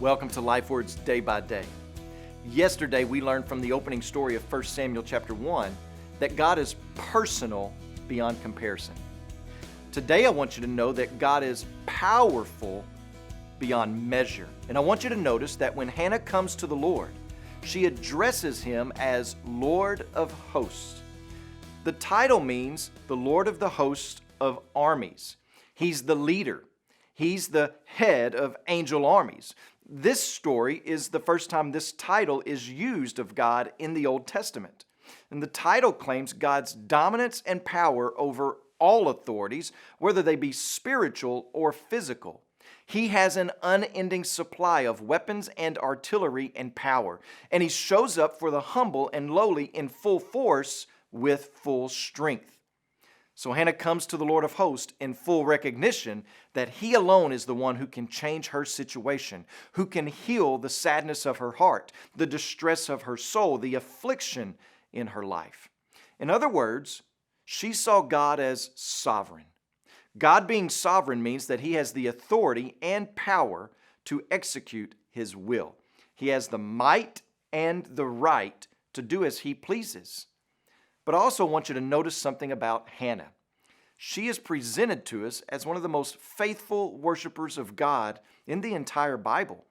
Welcome to Life Words Day by Day. Yesterday we learned from the opening story of 1 Samuel chapter 1 that God is personal beyond comparison. Today I want you to know that God is powerful beyond measure. And I want you to notice that when Hannah comes to the Lord, she addresses him as Lord of Hosts. The title means the Lord of the host of armies. He's the leader. He's the head of angel armies. This story is the first time this title is used of God in the Old Testament. And the title claims God's dominance and power over all authorities, whether they be spiritual or physical. He has an unending supply of weapons and artillery and power, and he shows up for the humble and lowly in full force with full strength. So Hannah comes to the Lord of hosts in full recognition that he alone is the one who can change her situation, who can heal the sadness of her heart, the distress of her soul, the affliction in her life. In other words, she saw God as sovereign. God being sovereign means that he has the authority and power to execute his will. He has the might and the right to do as he pleases. But I also want you to notice something about Hannah. She is presented to us as one of the most faithful worshipers of God in the entire Bible.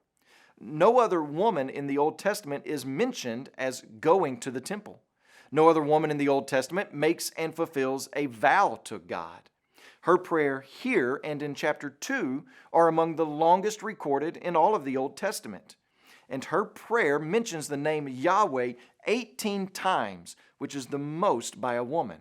No other woman in the Old Testament is mentioned as going to the temple. No other woman in the Old Testament makes and fulfills a vow to God. Her prayer here and in chapter 2 are among the longest recorded in all of the Old Testament. And her prayer mentions the name Yahweh 18 times, which is the most by a woman.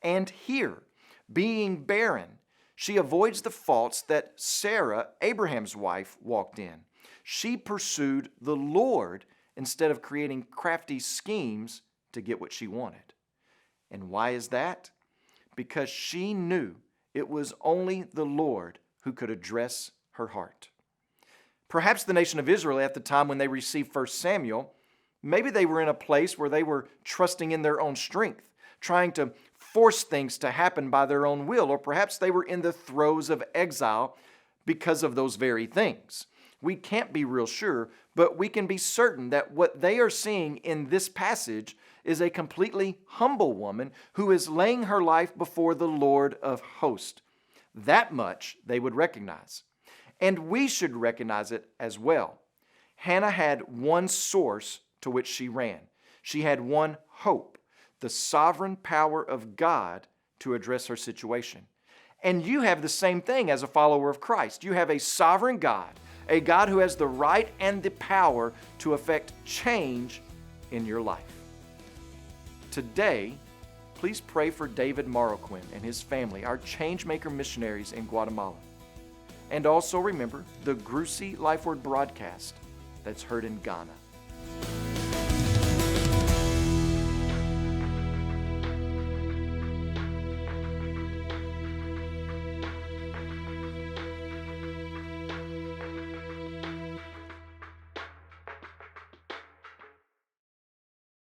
And here, being barren, she avoids the faults that Sarah, Abraham's wife, walked in. She pursued the Lord instead of creating crafty schemes to get what she wanted. And why is that? Because she knew it was only the Lord who could address her heart. Perhaps the nation of Israel at the time when they received 1 Samuel, maybe they were in a place where they were trusting in their own strength, trying to force things to happen by their own will, or perhaps they were in the throes of exile because of those very things. We can't be real sure, but we can be certain that what they are seeing in this passage is a completely humble woman who is laying her life before the Lord of hosts. That much they would recognize. And we should recognize it as well. Hannah had one source to which she ran. She had one hope, the sovereign power of God to address her situation. And you have the same thing as a follower of Christ. You have a sovereign God, a God who has the right and the power to effect change in your life. Today, please pray for David Marroquin and his family, our Changemaker missionaries in Guatemala. And also remember the Grusi Life Word broadcast that's heard in Ghana.